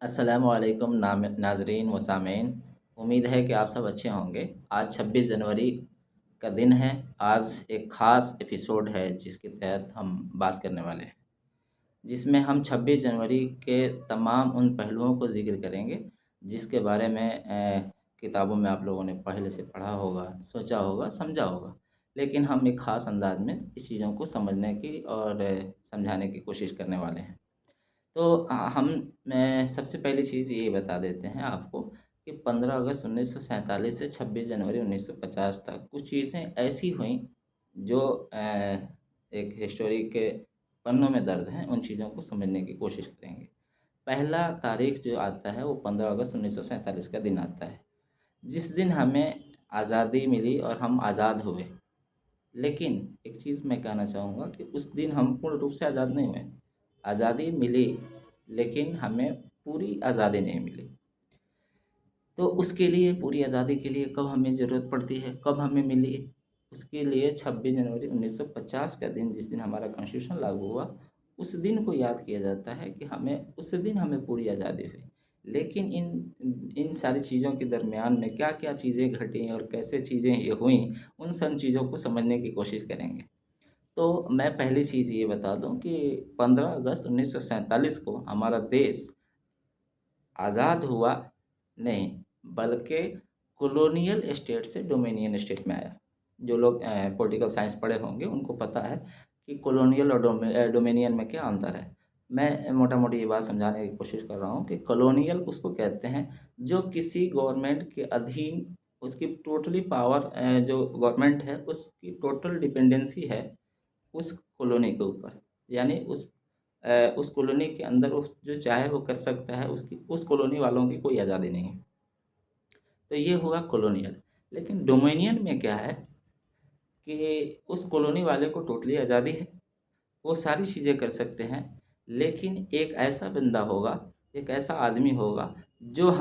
अस्सलामुअलैकुम नाज़रीन व सामीन। उम्मीद है कि आप सब अच्छे होंगे। आज 26 जनवरी का दिन है। आज एक ख़ास एपिसोड है जिसके तहत हम बात करने वाले हैं, जिसमें हम 26 जनवरी के तमाम उन पहलुओं को ज़िक्र करेंगे जिसके बारे में किताबों में आप लोगों ने पहले से पढ़ा होगा, सोचा होगा, समझा होगा। लेकिन हम एक ख़ास अंदाज में इस चीज़ों को समझने की और समझाने की कोशिश करने वाले हैं। तो हम मैं सबसे पहली चीज़ ये बता देते हैं आपको कि 15 अगस्त 1947 से 26 जनवरी 1950 तक कुछ चीज़ें ऐसी हुईं जो एक हिस्टोरी के पन्नों में दर्ज हैं। उन चीज़ों को समझने की कोशिश करेंगे। पहला तारीख जो आता है वो 15 अगस्त 1947 का दिन आता है, जिस दिन हमें आज़ादी मिली और हम आज़ाद हुए। लेकिन एक चीज़ मैं कहना चाहूँगा कि उस दिन हम पूर्ण रूप से आज़ाद नहीं हुए। आज़ादी मिली, लेकिन हमें पूरी आज़ादी नहीं मिली। तो उसके लिए, पूरी आज़ादी के लिए कब हमें ज़रूरत पड़ती है, कब हमें मिली? उसके लिए 26 जनवरी 1950 का दिन, जिस दिन हमारा कॉन्स्टिट्यूशन लागू हुआ, उस दिन को याद किया जाता है कि उस दिन हमें पूरी आज़ादी हुई। लेकिन इन इन सारी चीज़ों के दरमियान में क्या-क्या चीज़ें घटीं और कैसे चीज़ें ये हुईं, उन सब चीज़ों को समझने की कोशिश करेंगे। तो मैं पहली चीज़ ये बता दूँ कि 15 अगस्त 1947 को हमारा देश आज़ाद हुआ नहीं, बल्कि कॉलोनियल स्टेट से डोमिनियन स्टेट में आया। जो लोग पॉलिटिकल साइंस पढ़े होंगे उनको पता है कि कॉलोनियल और डोमिनियन में क्या अंतर है। मैं मोटा-मोटी ये बात समझाने की कोशिश कर रहा हूँ कि कॉलोनियल उसको कहते हैं जो किसी गवर्नमेंट के अधीन, उसकी टोटली पावर, जो गवर्नमेंट है उसकी टोटल डिपेंडेंसी है उस कॉलोनी के ऊपर। यानी उस कॉलोनी के अंदर वो जो चाहे वो कर सकता है, उसकी उस कॉलोनी वालों की कोई आज़ादी नहीं है। तो ये हुआ कॉलोनियल। लेकिन डोमिनियन में क्या है कि उस कॉलोनी वाले को टोटली आज़ादी है, वो सारी चीज़ें कर सकते हैं, लेकिन एक ऐसा बंदा होगा, एक ऐसा आदमी होगा जो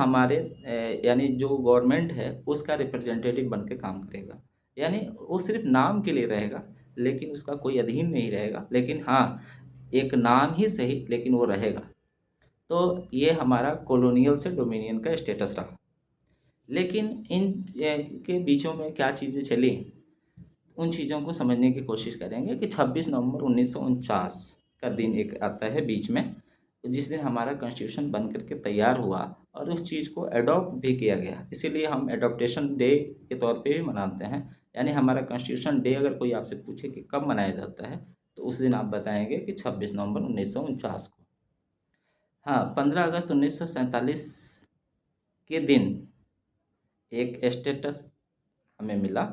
यानी जो गवर्नमेंट है उसका रिप्रेजेंटेटिव बन के काम करेगा। यानी वो सिर्फ़ नाम के लिए रहेगा, लेकिन उसका कोई अधीन नहीं रहेगा। लेकिन हाँ, एक नाम ही सही, लेकिन वो रहेगा। तो ये हमारा कॉलोनियल से डोमिनियन का स्टेटस रहा। लेकिन के बीचों में क्या चीज़ें चली, उन चीज़ों को समझने की कोशिश करेंगे कि 26 नवंबर 1949 का दिन एक आता है बीच में, जिस दिन हमारा कॉन्स्टिट्यूशन बन कर के तैयार हुआ और उस चीज़ को एडॉप्ट भी किया गया। इसीलिए हम एडॉप्टेशन डे के तौर पे भी मनाते हैं। यानी हमारा कॉन्स्टिट्यूशन डे अगर कोई आपसे पूछे कि कब मनाया जाता है, तो उस दिन आप बताएँगे कि 26 नवंबर 1949 को। हाँ, 15 अगस्त 1947 के दिन एक स्टेटस हमें मिला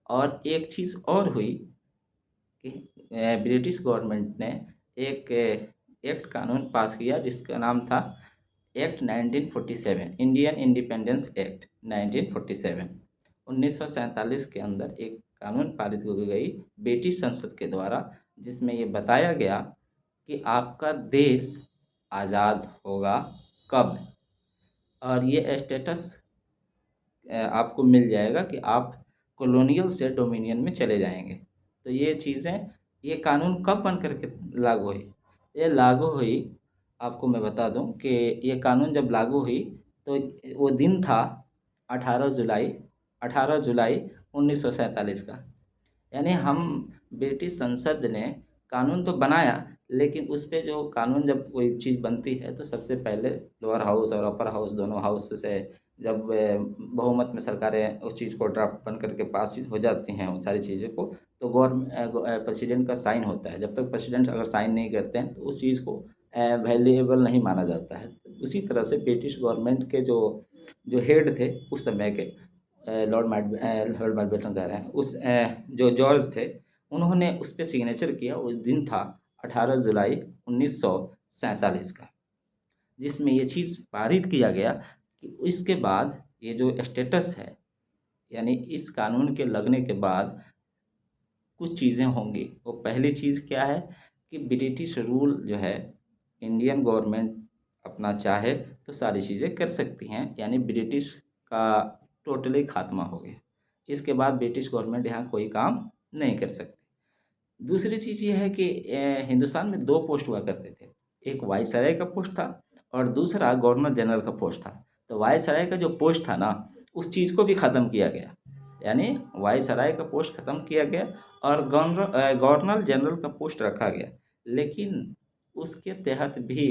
और एक चीज़ और हुई कि ब्रिटिश गवर्नमेंट ने एक एक्ट कानून पास किया जिसका नाम था एक्ट 1947, इंडियन इंडिपेंडेंस एक्ट 1947। 1947 के अंदर एक कानून पारित हो गई ब्रिटिश संसद के द्वारा, जिसमें ये बताया गया कि आपका देश आज़ाद होगा कब, और ये स्टेटस आपको मिल जाएगा कि आप कॉलोनियल से डोमिनियन में चले जाएँगे। तो ये कानून कब बन कर के लागू हुई? ये लागू हुई, आपको मैं बता दूँ कि ये कानून जब लागू हुई तो वो दिन था 18 जुलाई 18 जुलाई 1947 का। यानी हम ब्रिटिश संसद ने कानून तो बनाया, लेकिन उस पे जो कानून, जब कोई चीज़ बनती है तो सबसे पहले लोअर हाउस और अपर हाउस दोनों हाउस से जब बहुमत में सरकारें उस चीज़ को ड्राफ्ट बन करके पास हो जाती हैं उन सारी चीज़ों को, तो प्रेसिडेंट का साइन होता है। जब तक प्रेसिडेंट अगर साइन नहीं करते हैं तो उस चीज़ को वैल्यूएबल नहीं माना जाता है। उसी तरह से ब्रिटिश गवर्नमेंट के जो जो हेड थे उस समय के, लॉर्ड माउंटबेटन कह रहे हैं, जो जॉर्ज थे, उन्होंने उस पे सिग्नेचर किया। उस दिन था 18 जुलाई 1947 का, जिसमें ये चीज़ पारित किया गया कि इसके बाद ये जो स्टेटस है, यानी इस कानून के लगने के बाद कुछ चीज़ें होंगी। वो पहली चीज़ क्या है कि ब्रिटिश रूल जो है, इंडियन गवर्नमेंट अपना चाहे तो सारी चीज़ें कर सकती हैं, यानी ब्रिटिश का टोटली खात्मा हो गया। इसके बाद ब्रिटिश गवर्नमेंट यहाँ कोई काम नहीं कर सकती। दूसरी चीज़ ये है कि हिंदुस्तान में 2 पोस्ट हुआ करते थे। एक वाइसराय का पोस्ट था और दूसरा गवर्नर जनरल का पोस्ट था। तो वायसराय का जो पोस्ट था ना, उस चीज़ को भी ख़त्म किया गया। यानी वायसराय का पोस्ट ख़त्म किया गया और गवर्नर जनरल का पोस्ट रखा गया। लेकिन उसके तहत भी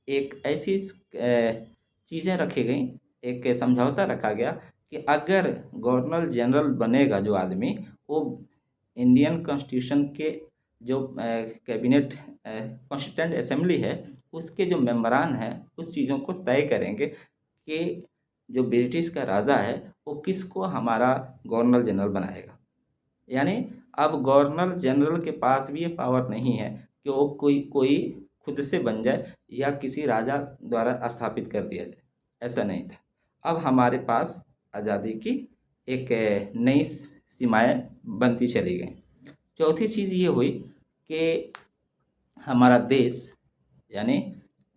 एक ऐसी चीज़ें रखी गई, एक समझौता रखा गया कि अगर गवर्नर जनरल बनेगा जो आदमी, वो इंडियन कॉन्स्टिट्यूशन के जो कैबिनेट कॉन्स्टिट्यूएंट असेंबली है, उसके जो मेंबरान हैं उस चीज़ों को तय करेंगे कि जो ब्रिटिश का राजा है वो किसको हमारा गवर्नर जनरल बनाएगा। यानी अब गवर्नर जनरल के पास भी ये पावर नहीं है कि वो कोई कोई खुद से बन जाए या किसी राजा द्वारा स्थापित कर दिया जाए, ऐसा नहीं था। अब हमारे पास आज़ादी की एक नई सीमाएं बनती चली गई। चौथी चीज़ ये हुई कि हमारा देश यानी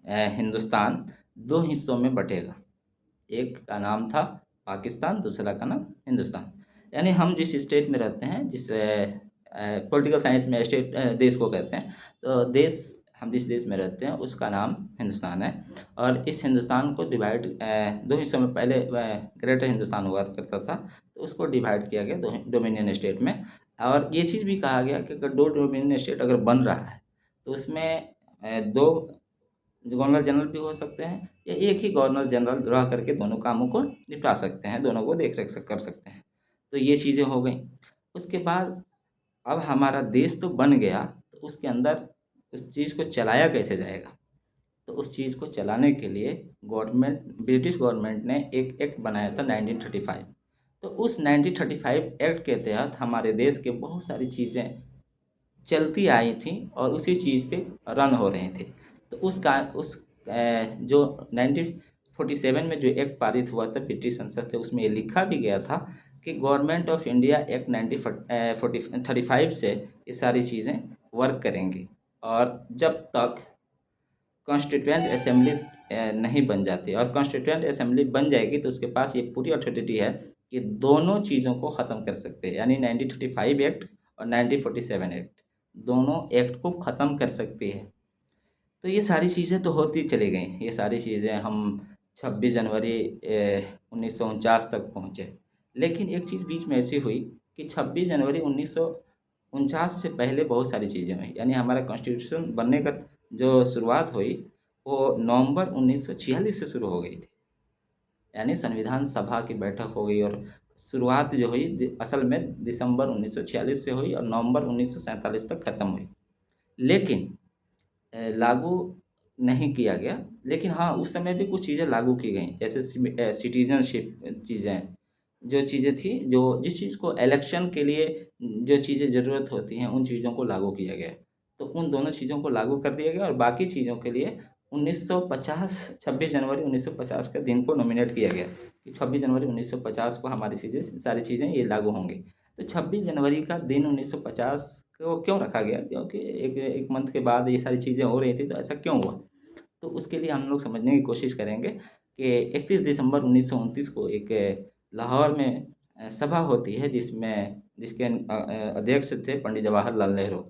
हिंदुस्तान दो हिस्सों में बटेगा। एक का नाम था पाकिस्तान, दूसरा का नाम हिंदुस्तान। यानी हम जिस स्टेट में रहते हैं, जिस पॉलिटिकल साइंस में स्टेट देश को कहते हैं, तो देश हम जिस देश में रहते हैं उसका नाम हिंदुस्तान है। और इस हिंदुस्तान को डिवाइड दो हिस्सों में, पहले ग्रेटर हिंदुस्तान हुआ करता था, तो उसको डिवाइड किया गया दो डोमिनियन स्टेट में। और ये चीज़ भी कहा गया कि अगर दो डोमिनियन स्टेट अगर बन रहा है तो उसमें दो गवर्नर जनरल भी हो सकते हैं या एक ही गवर्नर जनरल रह करके दोनों कामों को निपटा सकते हैं, दोनों को देख रेख कर सकते हैं। तो ये चीज़ें हो गई। उसके बाद अब हमारा देश तो बन गया, तो उसके अंदर उस चीज़ को चलाया कैसे जाएगा? तो उस चीज़ को चलाने के लिए ब्रिटिश गवर्नमेंट ने एक एक्ट बनाया था 1935। तो उस 1935 एक्ट के तहत हमारे देश के बहुत सारी चीज़ें चलती आई थी और उसी चीज़ पे रन हो रहे थे। तो जो 1947 में जो एक्ट पारित हुआ था ब्रिटिश संसद से, उसमें ये लिखा भी गया था कि गवर्नमेंट ऑफ इंडिया एक्ट 1935 से ये सारी चीज़ें वर्क करेंगी। और जब तक कॉन्स्टिट्यूएंट असेंबली नहीं बन जाती, और कॉन्स्टिट्यूएंट असेंबली बन जाएगी तो उसके पास ये पूरी अथॉरिटी है कि दोनों चीज़ों को ख़त्म कर सकते हैं। यानी 1935 एक्ट और 1947 एक्ट, दोनों एक्ट को ख़त्म कर सकती है। तो ये सारी चीज़ें तो होती चली गई। ये सारी चीज़ें हम 26 जनवरी 1949 तक पहुँचे। लेकिन एक चीज़ बीच में ऐसी हुई कि 26 जनवरी 1949 से पहले बहुत सारी चीज़ें हुई। यानी हमारा कॉन्स्टिट्यूशन बनने का जो शुरुआत हुई वो नवंबर 1946 से शुरू हो गई थी। यानी संविधान सभा की बैठक हो गई और शुरुआत जो हुई असल में दिसंबर 1946 से हुई और नवंबर 1947 तक ख़त्म हुई। लेकिन लागू नहीं किया गया। लेकिन हाँ, उस समय भी कुछ चीज़ें लागू की गईं, जैसे सिटीज़नशिप चीज़ें, जो चीज़ें थी, जो जिस चीज़ को इलेक्शन के लिए जो चीज़ें ज़रूरत होती हैं, उन चीज़ों को लागू किया गया। तो उन दोनों चीज़ों को लागू कर दिया गया और बाकी चीज़ों के लिए 1950 26 जनवरी 1950 का दिन को नॉमिनेट किया गया कि 26 जनवरी 1950 को हमारी चीज़ें सारी चीज़ें ये लागू होंगी। तो 26 जनवरी का दिन 1950 को क्यों रखा गया? क्योंकि एक एक मंथ के बाद ये सारी चीज़ें हो रही थी, तो ऐसा क्यों हुआ? तो उसके लिए हम लोग समझने की कोशिश करेंगे कि 31 दिसंबर 1929 को एक लाहौर में सभा होती है जिसके अध्यक्ष थे पंडित जवाहरलाल नेहरू।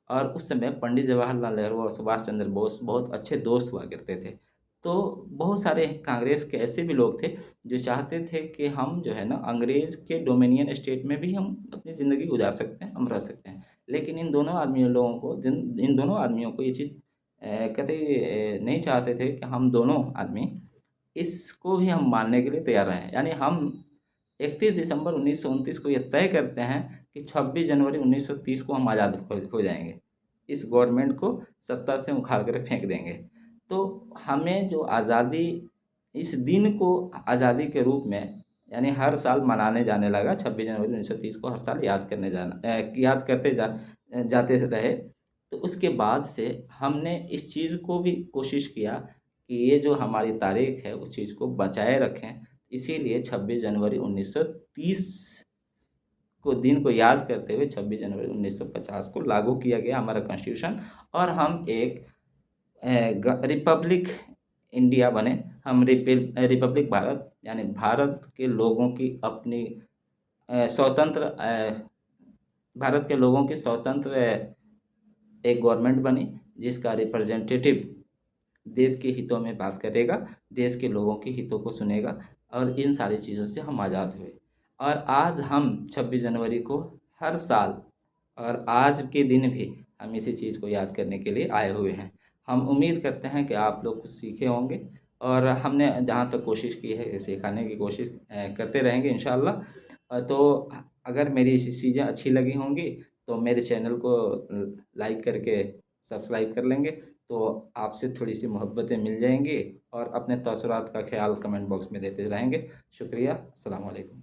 और उस समय पंडित जवाहरलाल नेहरू और सुभाष चंद्र बोस बहुत अच्छे दोस्त हुआ करते थे। तो बहुत सारे कांग्रेस के ऐसे भी लोग थे जो चाहते थे कि हम जो है ना अंग्रेज़ के डोमिनियन स्टेट में भी हम अपनी ज़िंदगी गुजार सकते हैं, हम रह सकते हैं। लेकिन इन दोनों आदमियों को ये चीज़ कतई नहीं चाहते थे कि हम दोनों आदमी इसको भी हम मानने के लिए तैयार रहें। यानी हम 31 दिसंबर 1929 को ये तय करते हैं कि 26 जनवरी 1930 को हम आज़ाद हो जाएँगे। इस गवर्नमेंट को सत्ता से उखाड़ कर फेंक देंगे। तो हमें जो आज़ादी, इस दिन को आज़ादी के रूप में यानी हर साल मनाने जाने लगा। 26 जनवरी 1930 को हर साल याद करते जाते रहे। तो उसके बाद से हमने इस चीज़ को भी कोशिश किया कि ये जो हमारी तारीख़ है उस चीज़ को बचाए रखें। इसीलिए 26 जनवरी 1930 को दिन को याद करते हुए 26 जनवरी 1950 को लागू किया गया हमारा कॉन्स्टिट्यूशन और हम एक रिपब्लिक इंडिया बने। हम रिपब्लिक भारत, यानी भारत के लोगों की अपनी स्वतंत्र भारत के लोगों की स्वतंत्र एक गवर्नमेंट बनी जिसका रिप्रेजेंटेटिव देश के हितों में बात करेगा, देश के लोगों के हितों को सुनेगा, और इन सारी चीज़ों से हम आज़ाद हुए। और आज हम 26 जनवरी को हर साल और आज के दिन भी हम इसी चीज़ को याद करने के लिए आए हुए हैं। हम उम्मीद करते हैं कि आप लोग कुछ सीखे होंगे, और हमने जहाँ तक कोशिश की है सिखाने की कोशिश करते रहेंगे इंशाअल्लाह। तो अगर मेरी ऐसी चीज़ें अच्छी लगी होंगी तो मेरे चैनल को लाइक करके सब्सक्राइब कर लेंगे, तो आपसे थोड़ी-सी मोहब्बतें मिल जाएँगी, और अपने तासुरात का ख़्याल कमेंट बॉक्स में देते रहेंगे। शुक्रिया, अस्सलाम वालेकुम।